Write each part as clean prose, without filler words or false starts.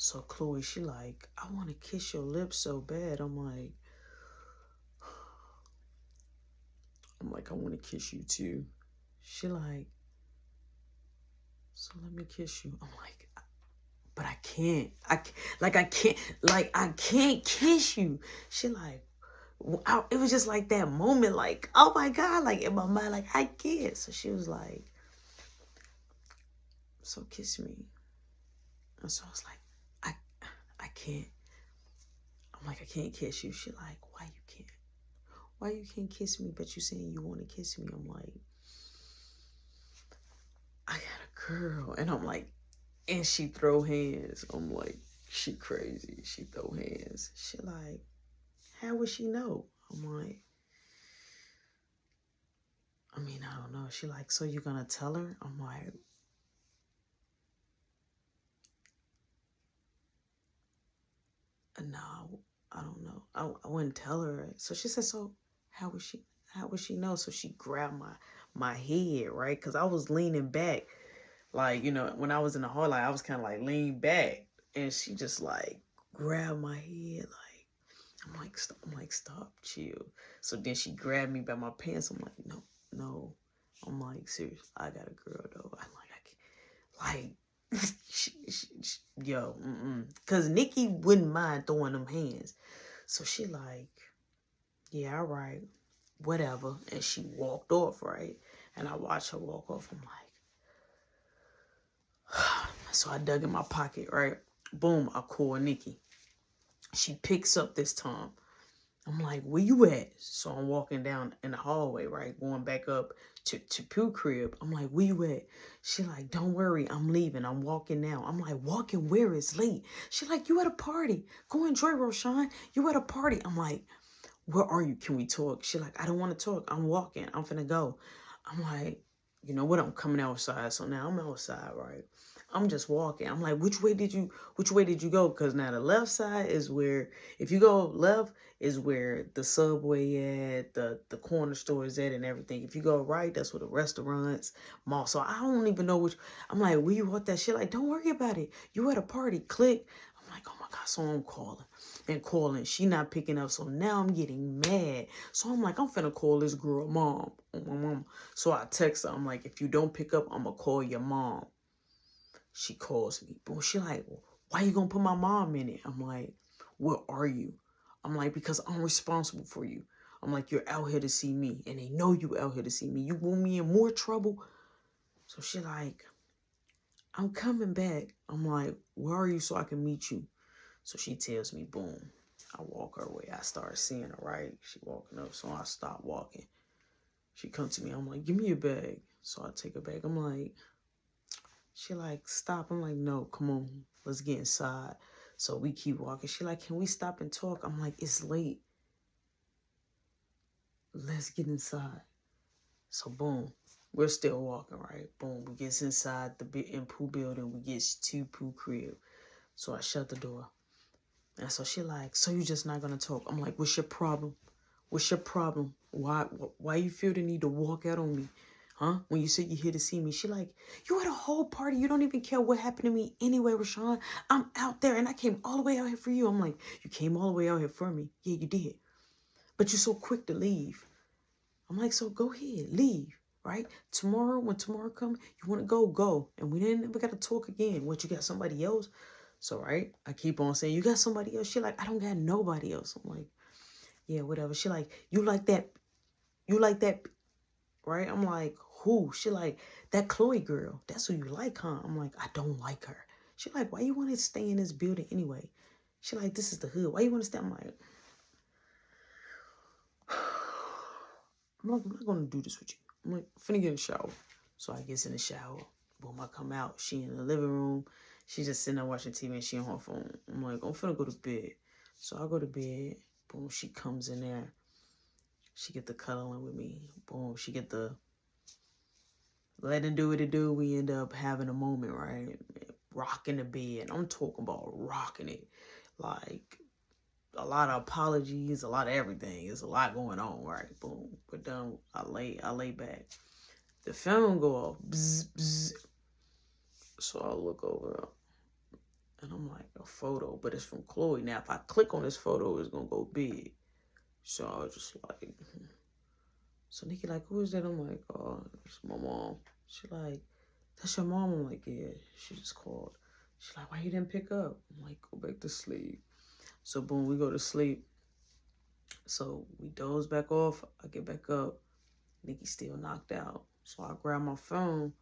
So Chloe, she like, I want to kiss your lips so bad. I'm like, I want to kiss you too. She like, so let me kiss you. I'm like, but I can't. I can't kiss you. She like, it was just like that moment, like, oh my God, like in my mind, like I can't. So she was like, so kiss me. And so I was like, I can't. I'm like, I can't kiss you. She like, why you can't? Why you can't kiss me, but you saying you want to kiss me? I'm like, I got a girl. And I'm like, and she throw hands. I'm like, she crazy. She throw hands. She like, how would she know? I'm like, I mean, I don't know. She like, so you gonna tell her? I'm like, no, I don't know. I wouldn't tell her. So she said, so how would she know? So she grabbed my head, right? Because I was leaning back. Like, when I was in the hall, like, I was kind of like leaned back. And she just like grabbed my head. Like, I'm like, stop, chill. So then she grabbed me by my pants. I'm like, no. I'm like, serious. I got a girl though. I'm like, I can't. Like, yo, Cause Nikki wouldn't mind throwing them hands. So she like, yeah, all right, whatever. And she walked off, right? And I watched her walk off. I'm like, so I dug in my pocket, right? Boom, I call Nikki. She picks up this time. I'm like, where you at? So I'm walking down in the hallway, right? Going back up to Pooh crib. I'm like, where you at? She like, don't worry, I'm leaving. I'm walking now. I'm like, walking where? It's late. She like, you at a party. Go enjoy, Roshan. You at a party. I'm like, where are you? Can we talk? She like, I don't want to talk. I'm walking. I'm finna go. I'm like, you know what? I'm coming outside. So now I'm outside, right? I'm just walking. I'm like, which way did you go? Because now the left side is where, if you go left, is where the subway at, the corner store is at and everything. If you go right, that's where the restaurants, mall. So I don't even know which. I'm like, where you want that shit? Like, don't worry about it. You at a party. Click. I'm like, oh my God. So I'm calling. She not picking up. So now I'm getting mad. So I'm like, I'm finna call this girl mom. My mom. So I text her. I'm like, if you don't pick up, I'm gonna call your mom. She calls me. But she like, why you gonna put my mom in it? I'm like, where are you? I'm like, because I'm responsible for you. I'm like, you're out here to see me. And they know you out here to see me. You want me in more trouble? So she like, I'm coming back. I'm like, where are you so I can meet you? So she tells me, boom. I walk her way. I start seeing her, right? She walking up. So I stop walking. She comes to me. I'm like, give me your bag. So I take her bag. I'm like, she like, stop. I'm like, no, come on. Let's get inside. So we keep walking. She like, can we stop and talk? I'm like, it's late. Let's get inside. So boom. We're still walking, right? Boom. We get inside the Pooh building. We get to Pooh crib. So I shut the door. And so she like, so you just not gonna talk? I'm like, what's your problem? What's your problem? Why you feel the need to walk out on me? Huh? When you said you're here to see me. She like, you at a whole party. You don't even care what happened to me anyway, Rashawn. I'm out there and I came all the way out here for you. I'm like, you came all the way out here for me. Yeah, you did. But you're so quick to leave. I'm like, so go ahead, leave, right? Tomorrow, when tomorrow comes, you want to go. And we got to talk again. What, you got somebody else? So, right, I keep on saying, you got somebody else? She like, I don't got nobody else. I'm like, yeah, whatever. She like, you like that, right? I'm like, who? She like, that Chloe girl. That's who you like, huh? I'm like, I don't like her. She like, why you want to stay in this building anyway? She like, this is the hood. Why you want to stay? I'm like, I'm not going to do this with you. I'm like, finna get in the shower. So I get in the shower. Boom, I come out. She in the living room. She just sitting there watching TV and she on her phone. I'm like, I'm finna go to bed. So I go to bed. Boom, she comes in there. She get the cuddling with me. Boom, she get the letting do what it do. We end up having a moment, right? Rocking the bed. I'm talking about rocking it. Like, a lot of apologies, a lot of everything. There's a lot going on, right? Boom. We're done. I lay back. The phone go off. Bzz, bzz. So I look over and I'm like, a photo, but it's from Chloe. Now, if I click on this photo, it's going to go big. So I was just like, So Nikki like, who is that? I'm like, oh, it's my mom. She like, that's your mom? I'm like, yeah, she just called. She's like, why you didn't pick up? I'm like, go back to sleep. So boom, we go to sleep. So we doze back off. I get back up. Nikki's still knocked out. So I grab my phone.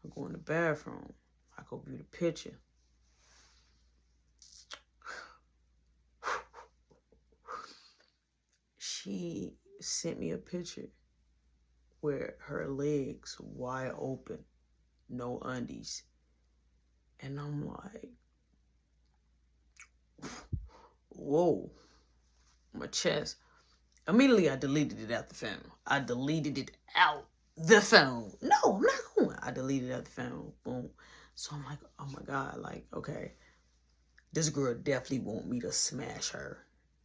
I go in the bathroom. I go view the picture. She sent me a picture where her legs wide open, no undies. And I'm like, whoa, my chest. Immediately, I deleted it out the phone. I deleted it out the phone. No, I'm not going. I deleted it out the phone. Boom. So I'm like, oh my God, like, okay, this girl definitely want me to smash her.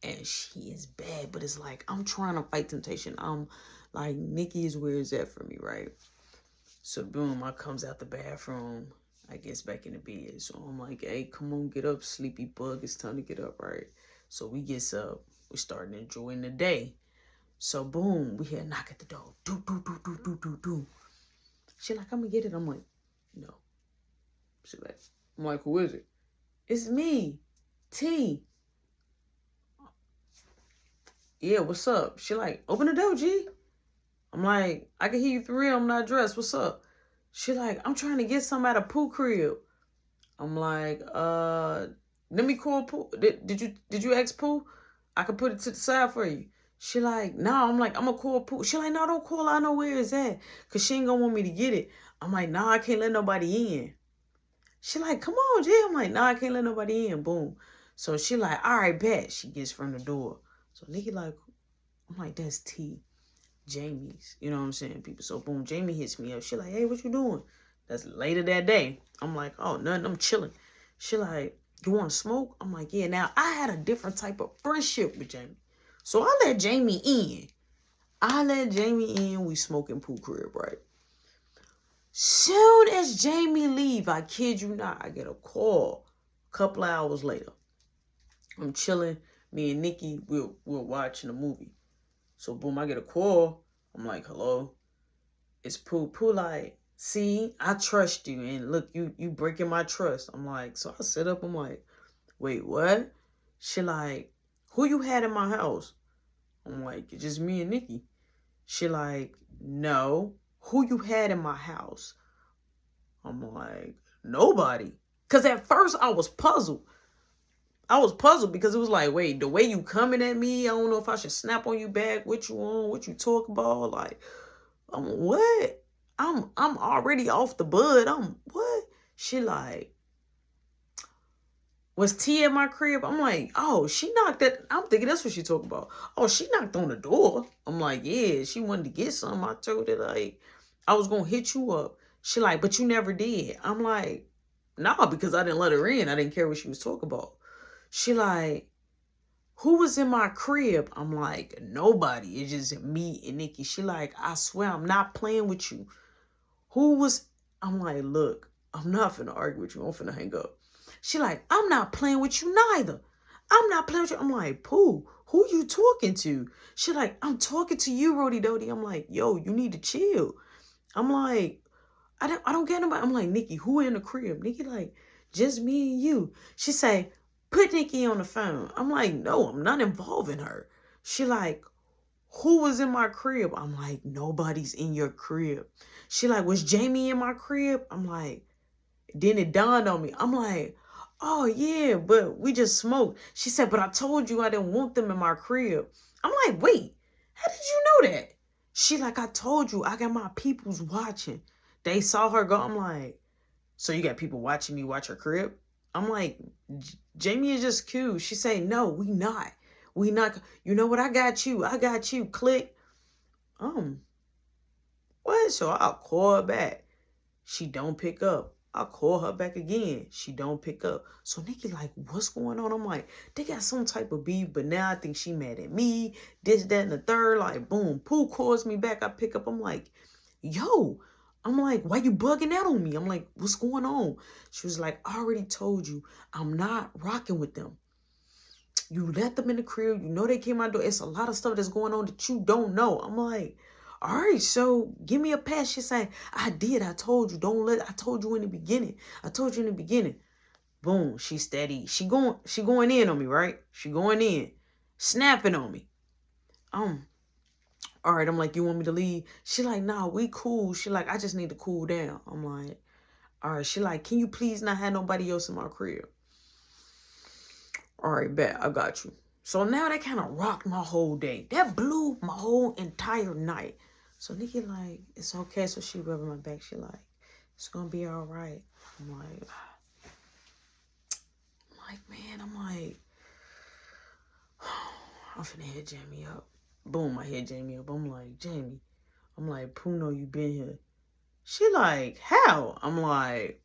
And she is bad, but it's like, I'm trying to fight temptation. I'm like, Nikki is where it's at for me, right? So boom, I comes out the bathroom. I gets back in the bed. So I'm like, hey, come on, get up, sleepy bug. It's time to get up, right? So we gets up. We starting enjoying the day. So boom, we hear a knock at the door. Do, do, do, do, do, do, do. She like, I'm gonna get it. I'm like, no. She like, I'm like, who is it? It's me, T. Yeah, what's up? She like, open the door, G. I'm like, I can hear you through real. I'm not dressed. What's up? She like, I'm trying to get some at a Pooh crib. I'm like, let me call Pooh. Did you ask Pooh? I can put it to the side for you. She like, no. I'm like, I'm gonna call Pooh. She like, no, don't call. I know where it's at. Cause she ain't gonna want me to get it. I'm like, nah, I can't let nobody in. She like, come on, Jay. I'm like, nah, I can't let nobody in. Boom. So she like, all right, bet. She gets from the door. So Nikki like, I'm like, that's T. Jaime's. You know what I'm saying, people? So boom, Jaime hits me up. She like, hey, what you doing? That's later that day. I'm like, oh, nothing. I'm chilling. She like, you want to smoke? I'm like, yeah. Now, I had a different type of friendship with Jaime. So I let Jaime in. We smoking Pooh crib, right? Soon as Jaime leave, I kid you not, I get a call a couple of hours later. I'm chilling. Me and Nikki, we're watching a movie. So boom, I get a call. I'm like, hello. It's Pooh. Pooh like, see, I trust you. And look, you breaking my trust. I'm like, so I sit up. I'm like, wait, what? She like, who you had in my house? I'm like, it's just me and Nikki. She like, no. Who you had in my house? I'm like, nobody. Because at first I was puzzled. Because it was like, wait, the way you coming at me, I don't know if I should snap on you back. What you on? What you talk about? Like, what? I'm already off the bud. What? She like, was T at my crib? I'm like, oh, she knocked at, I'm thinking that's what she talking about. Oh, she knocked on the door. I'm like, yeah, she wanted to get something. I told her like, I was going to hit you up. She like, but you never did. I'm like, nah, because I didn't let her in. I didn't care what she was talking about. She like, who was in my crib? I'm like, nobody. It's just me and Nikki. She like, I swear I'm not playing with you. Who was? I'm like, look, I'm not finna argue with you. I'm finna hang up. She like, I'm not playing with you neither. I'm not playing with you. I'm like, Pooh, who you talking to? She like, I'm talking to you, Rody Dody. I'm like, yo, you need to chill. I'm like, I don't get nobody. I'm like, Nikki, who in the crib? Nikki like, just me and you. She say, put Nikki on the phone. I'm like, no, I'm not involving her. She like, who was in my crib? I'm like, nobody's in your crib. She like, was Jaime in my crib? I'm like, then it dawned on me. I'm like, oh yeah, but we just smoked. She said, but I told you I didn't want them in my crib. I'm like, wait, how did you know that? She like, I told you, I got my peoples watching. They saw her go. I'm like, so you got people watching me watch her crib? I'm like, Jaime is just cute. She say, no, we not. We not. You know what? I got you. Click. What? So I'll call her back. She don't pick up. I'll call her back again. She don't pick up. So Nikki like, what's going on? I'm like, they got some type of beef, but now I think she mad at me. This, that, and the third. Like, boom. Pooh calls me back. I pick up. I'm like, yo, I'm like, why you bugging out on me? I'm like, what's going on? She was like, I already told you, I'm not rocking with them. You let them in the crib. You know they came out door. It's a lot of stuff that's going on that you don't know. I'm like, all right, so give me a pass. She said, I did. I told you. I told you in the beginning. I told you in the beginning. Boom. She steady. She going in on me, right? She going in. Snapping on me. All right, I'm like, you want me to leave? She like, nah, we cool. She like, I just need to cool down. I'm like, all right. She like, can you please not have nobody else in my crib? All right, bet. I got you. So now that kind of rocked my whole day. That blew my whole entire night. So Nikki like, it's okay. So she rubbing my back. She like, it's going to be all right. I'm like, man, I'm finna hit Jaime up. Boom, I hit Jaime up. I'm like, Jaime. I'm like, Puno, you been here. She like, how? I'm like,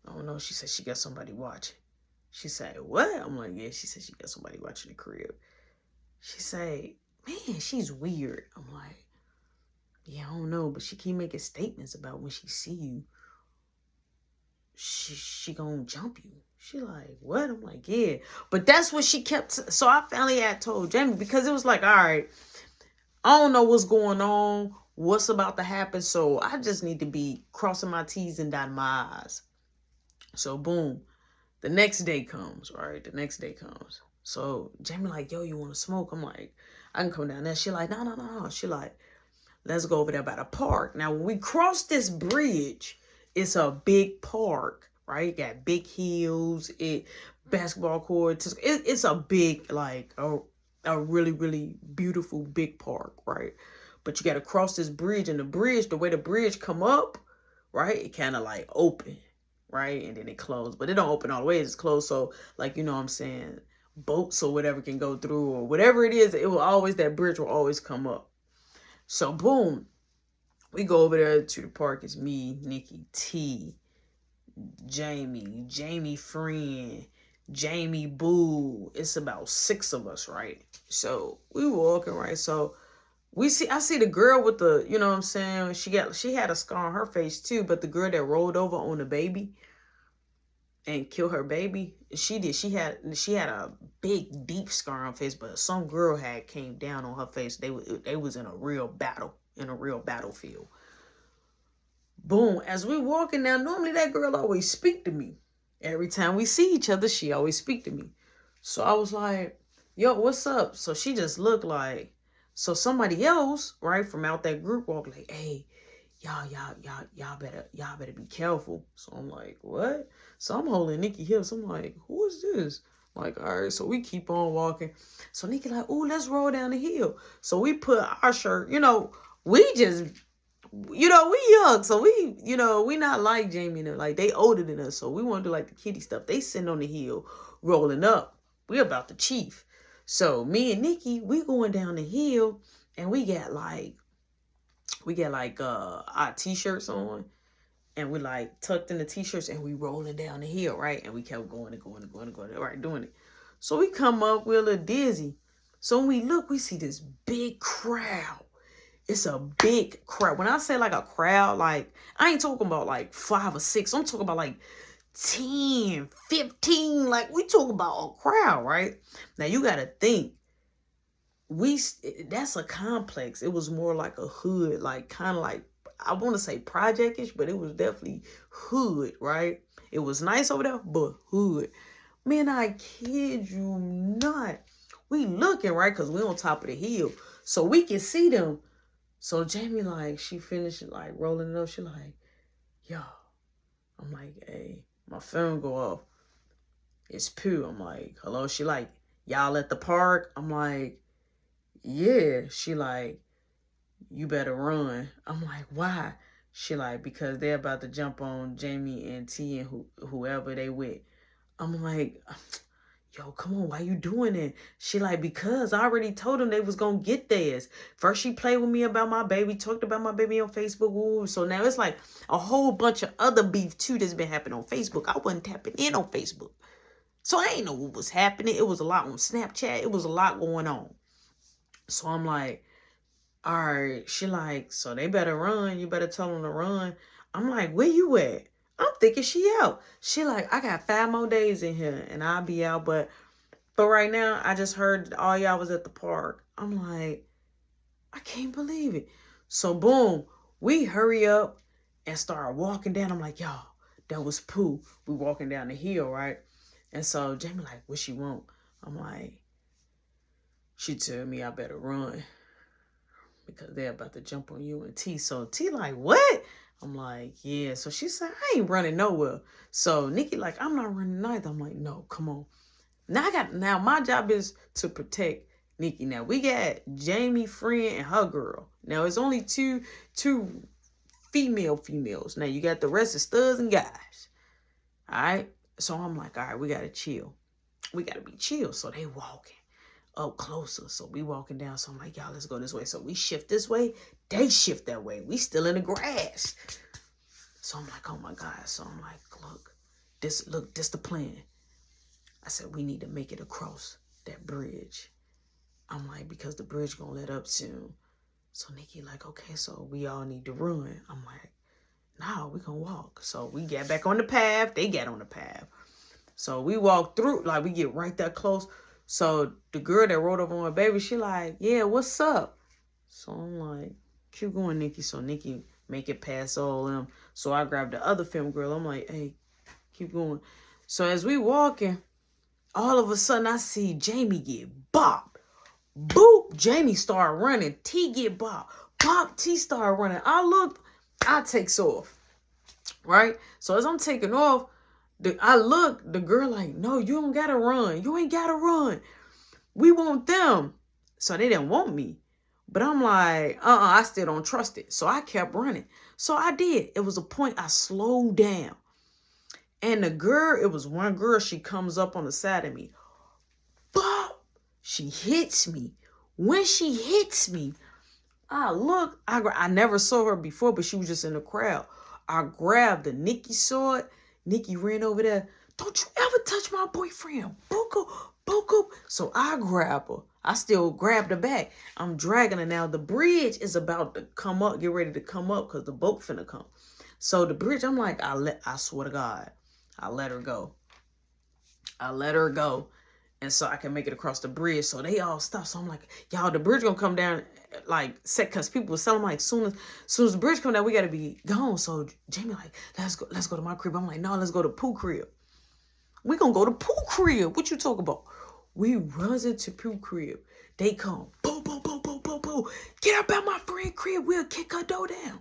I don't know. She said she got somebody watching. She said, what? I'm like, yeah. She said she got somebody watching the crib. She said, man, she's weird. I'm like, yeah, I don't know. But she keep making statements about when she see you, she gonna jump you. She like, what? I'm like, yeah. But that's what she kept. So I finally had told Jaime because it was like, all right, I don't know what's going on, what's about to happen. So I just need to be crossing my T's and dotting my I's. So boom. The next day comes, right? The next day comes. So Jaime like, yo, you want to smoke? I'm like, I can come down there. She like, no. She like, let's go over there by the park. Now, when we cross this bridge, it's a big park, right? Got big hills, basketball courts. It's a big, like, a really, really beautiful big park, right? But you got to cross this bridge, and the way the bridge come up, right? It kind of like open. Right? And then it closed. But it don't open all the way. It's closed. So, like, you know what I'm saying? Boats or whatever can go through or whatever it is. That bridge will always come up. So, boom. We go over there to the park. It's me, Nikki, T, Jaime friend, Jaime boo. It's about 6 of us, right? So, we walking, right? So, I see the girl with the, you know what I'm saying? She had a scar on her face too, but the girl that rolled over on the baby and killed her baby, she did. She had a big, deep scar on her face, but some girl had came down on her face. They was in a real battlefield. Boom. As we walking down, normally that girl always speak to me. Every time we see each other, she always speak to me. So I was like, yo, what's up? So she just looked like, so somebody else, right, from out that group walked like, hey, y'all better be careful. So I'm like, what? So I'm holding Nikki hips. I'm like, who is this? I'm like, all right, so we keep on walking. So Nikki like, oh, let's roll down the hill. So we put our shirt, we just, we young. So we not like Jaime and them. Like, they older than us. So we want to do like the kiddie stuff. They sitting on the hill rolling up. We about the chief. So me and Nikki, we going down the hill, and we got like our t-shirts on, and we like tucked in the t-shirts, and we rolling down the hill, right? And we kept going, right, doing it. So we come up, we're a little dizzy. So when we look, we see this big crowd. It's a big crowd. When I say like a crowd, like, I ain't talking about like 5 or 6. I'm talking about like 10, 15, like, we talk about a crowd, right? Now you got to think, that's a complex. It was more like a hood, like kind of like, I want to say project-ish, but it was definitely hood, right? It was nice over there, but hood. Man, I kid you not. We looking, right? Because we on top of the hill. So we can see them. So Jaime, like, she finished like rolling it up. She like, yo. I'm like, hey. My phone go off. It's Pooh. I'm like, hello? She like, y'all at the park? I'm like, yeah. She like, you better run. I'm like, why? She like, because they're about to jump on Jaime and T and whoever they with. I'm like, yo, come on, why you doing it? She like, because I already told them they was going to get theirs. First she played with me about my baby, talked about my baby on Facebook. Ooh, so now it's like a whole bunch of other beef too that's been happening on Facebook. I wasn't tapping in on Facebook. So I ain't know what was happening. It was a lot on Snapchat. It was a lot going on. So I'm like, all right. She like, so they better run. You better tell them to run. I'm like, where you at? I'm thinking she out. She like, I got 5 more days in here and I'll be out. But right now, I just heard all y'all was at the park. I'm like, I can't believe it. So boom, we hurry up and start walking down. I'm like, y'all, that was Pooh. We walking down the hill, right? And so Jaime like, what she want? I'm like, she told me I better run because they're about to jump on you and T. So T like, what? I'm like, yeah. So she said, I ain't running nowhere. So Nikki like, I'm not running either. I'm like, no, come on. Now my job is to protect Nikki. Now we got Jaime friend and her girl. Now it's only two females. Now you got the rest of studs and guys. All right. So I'm like, all right, we gotta chill. We gotta be chill. So they walking up closer. So we walking down. So I'm like, y'all, let's go this way. So we shift this way. They shift that way. We still in the grass. So I'm like, oh my God. So I'm like, look, this the plan. I said, we need to make it across that bridge. I'm like, because the bridge gonna let up soon. So Nikki like, okay, so we all need to run. I'm like, no, we gonna walk. So we get back on the path. They get on the path. So we walk through, like we get right that close. So the girl that rode up on my baby, she like, yeah, what's up? So I'm like, keep going, Nikki. So Nikki make it past all them. So I grabbed the other film girl. I'm like, hey, keep going. So as we walking, all of a sudden I see Jaime get bopped. Boop, Jaime start running. T get bopped. Bop, T start running. I look, I takes off. Right? So as I'm taking off, I look, the girl like, no, you don't gotta run. You ain't gotta run. We want them. So they didn't want me. But I'm like, I still don't trust it. So I kept running. So I did. It was a point I slowed down. And the girl, it was one girl, she comes up on the side of me. Bop! She hits me. When she hits me, I look, I never saw her before, but she was just in the crowd. I grabbed the Nikki saw it. Nikki ran over there. Don't you ever touch my boyfriend. Buku, buku. So I grab her. I still grabbed her back. I'm dragging her now. The bridge is about to come up, get ready to come up because the boat finna come. So the bridge, I'm like, I swear to God, I let her go. I let her go. And so I can make it across the bridge. So they all stop. So I'm like, y'all, the bridge gonna come down like set because people were selling like soon as the bridge come down, we gotta be gone. So Jaime like, let's go to my crib. I'm like, no, let's go to Pooh crib. We gonna go to Pooh crib. What you talk about? We runs into Pooh crib. They come, boom, boom, boom, boom, boom, boom. Get up at my friend crib. We'll kick her door down.